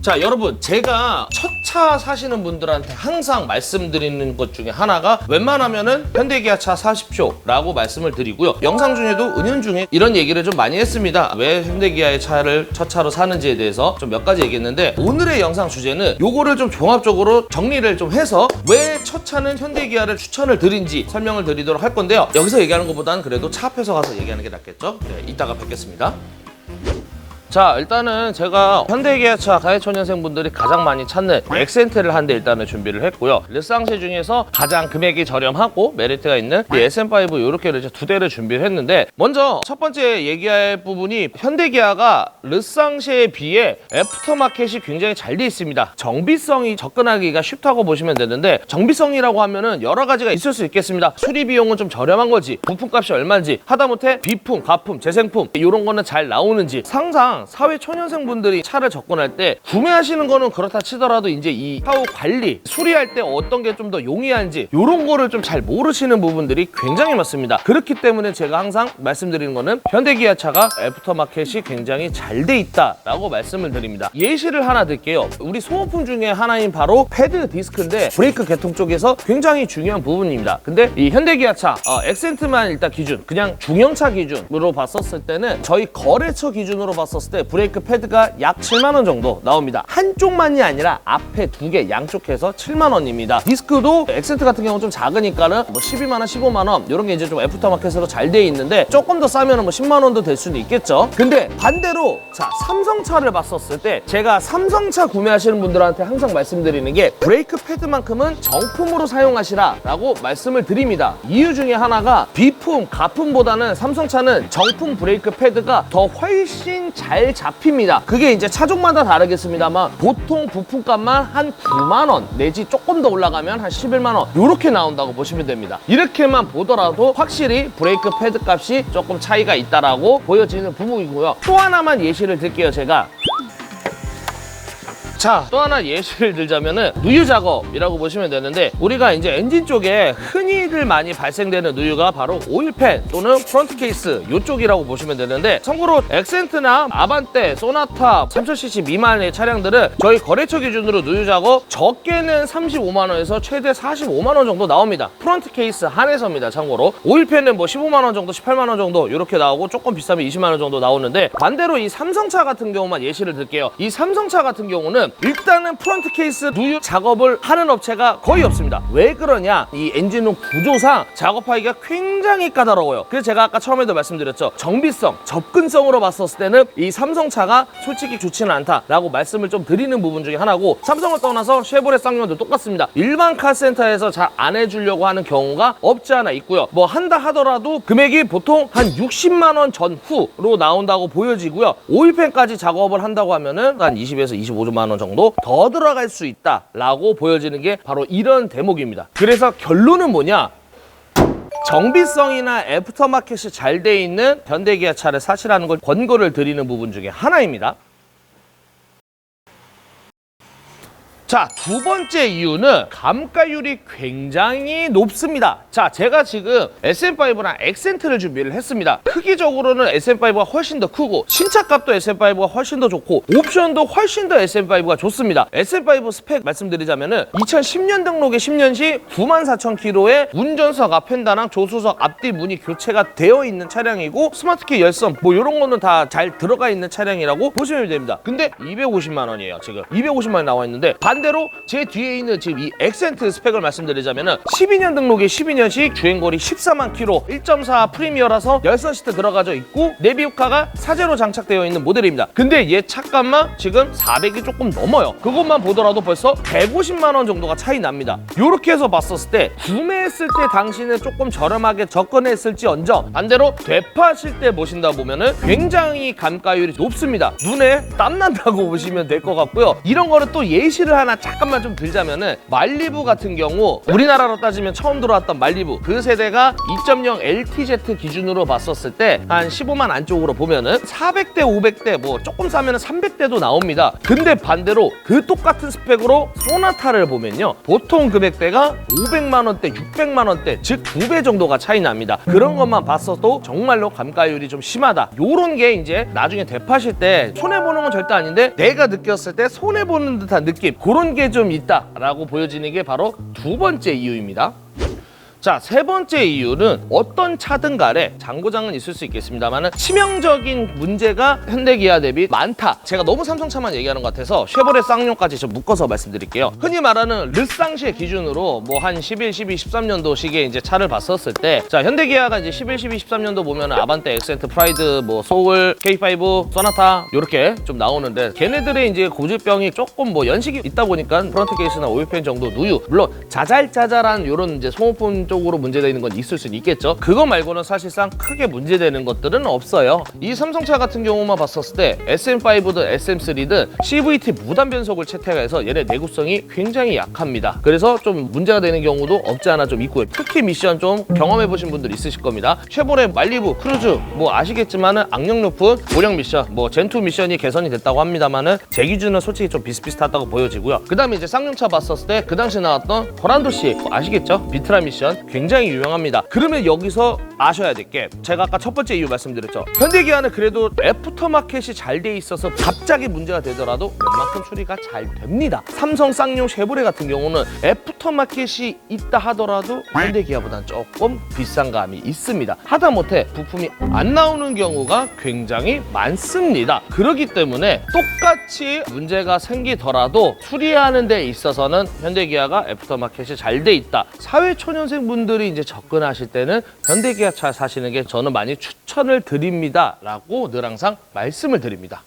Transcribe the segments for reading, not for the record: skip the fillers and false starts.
자, 여러분, 제가 첫 차 사시는 분들한테 항상 말씀드리는 것 중에 하나가 웬만하면은 현대기아차 사십시오 라고 말씀을 드리고요. 영상 중에도 은연중에 이런 얘기를 좀 많이 했습니다. 왜 현대기아의 차를 첫 차로 사는지에 대해서 좀 몇 가지 얘기했는데, 오늘의 영상 주제는 요거를 좀 종합적으로 정리를 좀 해서 왜 첫 차는 현대기아를 추천을 드린지 설명을 드리도록 할 건데요. 여기서 얘기하는 것보다는 그래도 차 앞에서 가서 얘기하는 게 낫겠죠? 네, 이따가 뵙겠습니다. 자, 일단은 제가 현대기아차 가해초년생 분들이 가장 많이 찾는 엑센트를 한 대 일단은 준비를 했고요. 르쌍시 중에서 가장 금액이 저렴하고 메리트가 있는 이 SM5 요렇게를 이제 두 대를 준비를 했는데, 먼저 첫 번째 얘기할 부분이 현대기아가 르쌍시에 비해 애프터마켓이 굉장히 잘 돼 있습니다. 정비성이 접근하기가 쉽다고 보시면 되는데, 정비성이라고 하면은 여러 가지가 있을 수 있겠습니다. 수리 비용은 좀 저렴한 거지, 부품값이 얼마인지, 하다못해 비품, 가품, 재생품 이런 거는 잘 나오는지, 상상 사회 초년생 분들이 차를 접근할 때 구매하시는 거는 그렇다 치더라도 이제 이 차후 관리, 수리할 때 어떤 게 좀 더 용이한지 이런 거를 좀 잘 모르시는 부분들이 굉장히 많습니다. 그렇기 때문에 제가 항상 말씀드리는 거는 현대기아차가 애프터마켓이 굉장히 잘 돼 있다라고 말씀을 드립니다. 예시를 하나 드릴게요. 우리 소모품 중에 하나인 바로 패드 디스크인데, 브레이크 계통 쪽에서 굉장히 중요한 부분입니다. 근데 이 현대기아차 엑센트만 일단 기준, 그냥 중형차 기준으로 봤었을 때는 저희 거래처 기준으로 봤었을 때 브레이크 패드가 약 7만 원 정도 나옵니다. 한쪽만이 아니라 앞에 두 개 양쪽 해서 7만 원입니다. 디스크도 엑센트 같은 경우는 좀 작으니까는 뭐 12만 원, 15만 원 이런 게 이제 좀 애프터마켓으로 잘 돼 있는데, 조금 더 싸면은 뭐 10만 원도 될 수는 있겠죠. 근데 반대로 자, 삼성차를 봤었을 때 제가 삼성차 구매하시는 분들한테 항상 말씀드리는 게 브레이크 패드만큼은 정품으로 사용하시라라고 말씀을 드립니다. 이유 중에 하나가 비품, 가품보다는 삼성차는 정품 브레이크 패드가 더 훨씬 잘 잡힙니다. 그게 이제 차종마다 다르겠습니다만 보통 부품값만 한 9만 원 내지 조금 더 올라가면 한 11만 원 이렇게 나온다고 보시면 됩니다. 이렇게만 보더라도 확실히 브레이크 패드 값이 조금 차이가 있다라고 보여지는 부분이고요. 또 하나만 예시를 들게요. 제가 자, 또 하나 예시를 들자면은 누유 작업이라고 보시면 되는데, 우리가 이제 엔진 쪽에 흔히들 많이 발생되는 누유가 바로 오일팬 또는 프론트 케이스 이쪽이라고 보시면 되는데, 참고로 엑센트나 아반떼, 소나타 3000cc 미만의 차량들은 저희 거래처 기준으로 누유 작업 적게는 35만 원에서 최대 45만 원 정도 나옵니다. 프론트 케이스 한해서입니다. 참고로 오일팬은 뭐 15만 원 정도, 18만 원 정도 이렇게 나오고, 조금 비싸면 20만 원 정도 나오는데, 반대로 이 삼성차 같은 경우만 예시를 들게요. 이 삼성차 같은 경우는 일단은 프론트 케이스 누유 작업을 하는 업체가 거의 없습니다. 왜 그러냐? 이 엔진룸 구조상 작업하기가 굉장히 까다로워요. 그래서 제가 아까 처음에도 말씀드렸죠. 정비성, 접근성으로 봤었을 때는 이 삼성차가 솔직히 좋지는 않다라고 말씀을 좀 드리는 부분 중에 하나고, 삼성을 떠나서 쉐보레 쌍용도 똑같습니다. 일반 카센터에서 잘 안 해주려고 하는 경우가 없지 않아 있고요. 뭐 한다 하더라도 금액이 보통 한 60만 원 전후로 나온다고 보여지고요. 오일팬까지 작업을 한다고 하면은 한 20에서 25만 원 정도 더 들어갈 수 있다라고 보여지는 게 바로 이런 대목입니다. 그래서 결론은 뭐냐? 정비성이나 애프터마켓이 잘 돼 있는 현대기아차를 사시라는 걸 권고를 드리는 부분 중에 하나입니다. 자, 두 번째 이유는 감가율이 굉장히 높습니다. 자, 제가 지금 SM5랑 엑센트를 준비를 했습니다. 크기적으로는 SM5가 훨씬 더 크고, 신차값도 SM5가 훨씬 더 좋고, 옵션도 훨씬 더 SM5가 좋습니다. SM5 스펙 말씀드리자면은 2010년 등록에 10년 시 94,000km에 운전석 앞 펜다랑 조수석 앞뒤 문이 교체가 되어 있는 차량이고, 스마트키 열선 뭐 이런 거는 다 잘 들어가 있는 차량이라고 보시면 됩니다. 근데 250만 원이에요. 지금 250만 원이 나와 있는데, 반대로 제 뒤에 있는 지금 이 엑센트 스펙을 말씀드리자면은 12년 등록에 12년식 주행거리 14만 킬로, 1.4 프리미어라서 열선 시트 들어가져 있고, 내비우카가 사제로 장착되어 있는 모델입니다. 근데 얘 차값만 지금 400이 조금 넘어요. 그것만 보더라도 벌써 150만 원 정도가 차이 납니다. 이렇게 해서 봤었을 때 구매했을 때 당신은 조금 저렴하게 접근했을지언정, 반대로 되파하실 때 보신다 보면은 굉장히 감가율이 높습니다. 눈에 땀난다고 보시면 될 것 같고요. 이런 거는 또 예시를 하나 하나 잠깐만 좀 들자면은 말리부 같은 경우 우리나라로 따지면 처음 들어왔던 말리부 그 세대가 2.0 LTZ 기준으로 봤었을 때 한 15만 안쪽으로 보면은 400대 500대 뭐 조금 싸면은 300대도 나옵니다. 근데 반대로 그 똑같은 스펙으로 소나타를 보면요 보통 금액대가 500만 원대 600만 원대 즉 2배 정도가 차이 납니다. 그런 것만 봤어도 정말로 감가율이 좀 심하다. 요런 게 이제 나중에 되파실 때 손해보는 건 절대 아닌데 내가 느꼈을 때 손해보는 듯한 느낌 그런 게 좀 있다라고 보여지는 게 바로 두 번째 이유입니다. 자, 세 번째 이유는 어떤 차든 간에 장고장은 있을 수 있겠습니다만 치명적인 문제가 현대기아 대비 많다. 제가 너무 삼성차만 얘기하는 것 같아서 쉐보레 쌍용까지 좀 묶어서 말씀드릴게요. 흔히 말하는 르쌍시의 기준으로 뭐 한 11, 12, 13년도식의 이제 차를 봤었을 때 자, 현대기아가 이제 11, 12, 13년도 보면 아반떼, 엑센트, 프라이드, 뭐 소울, K5, 소나타 이렇게 좀 나오는데 걔네들의 이제 고질병이 조금 뭐 연식이 있다 보니까 프론트 케이스나 오일팬 정도 누유 물론 자잘자잘한 이런 이제 소모품 쪽으로 문제되는 건 있을 수는 있겠죠. 그거 말고는 사실상 크게 문제되는 것들은 없어요. 이 삼성차 같은 경우만 봤었을 때 SM5든 SM3든 CVT 무단 변속을 채택해서 얘네 내구성이 굉장히 약합니다. 그래서 좀 문제가 되는 경우도 없지 않아 좀 있고요. 특히 미션 좀 경험해 보신 분들 있으실 겁니다. 쉐보레 말리부 크루즈 뭐 아시겠지만은 악력 높은 고령 미션 뭐 젠2 미션이 개선이 됐다고 합니다만은 제 기준은 솔직히 좀 비슷비슷하다고 보여지고요. 그 다음에 이제 쌍용차 봤었을 때 그 당시 나왔던 호란도시 아시겠죠? 비트라 미션 굉장히 유명합니다. 그러면 여기서 아셔야 될 게 제가 아까 첫 번째 이유 말씀드렸죠. 현대기아는 그래도 애프터마켓이 잘 돼 있어서 갑자기 문제가 되더라도 웬만큼 수리가 잘 됩니다. 삼성, 쌍용, 쉐보레 같은 경우는 애프터마켓이 있다 하더라도 현대기아보다는 조금 비싼 감이 있습니다. 하다못해 부품이 안 나오는 경우가 굉장히 많습니다. 그렇기 때문에 똑같이 문제가 생기더라도 수리하는 데 있어서는 현대기아가 애프터마켓이 잘 돼 있다. 사회초년생 분들이 이제 접근하실 때는 현대기아 차 사시는 게 저는 많이 추천을 드립니다 라고 늘 항상 말씀을 드립니다.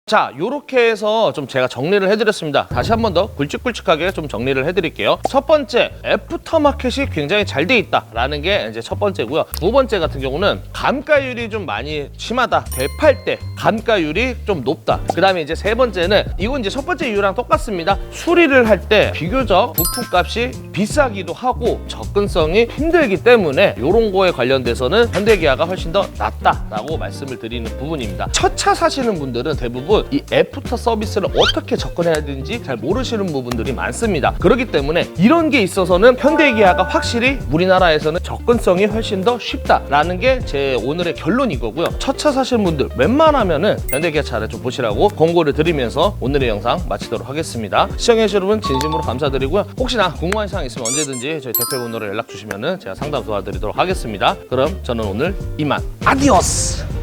자, 요렇게 해서 좀 제가 정리를 해드렸습니다. 다시 한 번 더 굵직굵직하게 좀 정리를 해드릴게요. 첫 번째, 애프터마켓이 굉장히 잘 돼 있다라는 게 이제 첫 번째고요. 두 번째 같은 경우는 감가율이 좀 많이 심하다. 되팔 때 감가율이 좀 높다. 그 다음에 이제 세 번째는 이건 이제 첫 번째 이유랑 똑같습니다. 수리를 할 때 비교적 부품값이 비싸기도 하고 접근성이 힘들기 때문에 이런 거에 관련돼서는 현대기아가 훨씬 더 낫다라고 말씀을 드리는 부분입니다. 첫 차 사시는 분들은 대부분 이 애프터 서비스를 어떻게 접근해야 되는지 잘 모르시는 부분들이 많습니다. 그렇기 때문에 이런 게 있어서는 현대기아가 확실히 우리나라에서는 접근성이 훨씬 더 쉽다라는 게 제 오늘의 결론이거고요. 첫 차 사시는 분들 웬만하면은 현대기아 차를 좀 보시라고 권고를 드리면서 오늘의 영상 마치도록 하겠습니다. 시청해주신 여러분 진심으로 감사드리고요. 혹시나 궁금한 사항 있으면 언제든지 저희 대표번호로 연락 주시면은 제가 상담 도와드리도록 하겠습니다. 그럼 저는 오늘 이만 아디오스!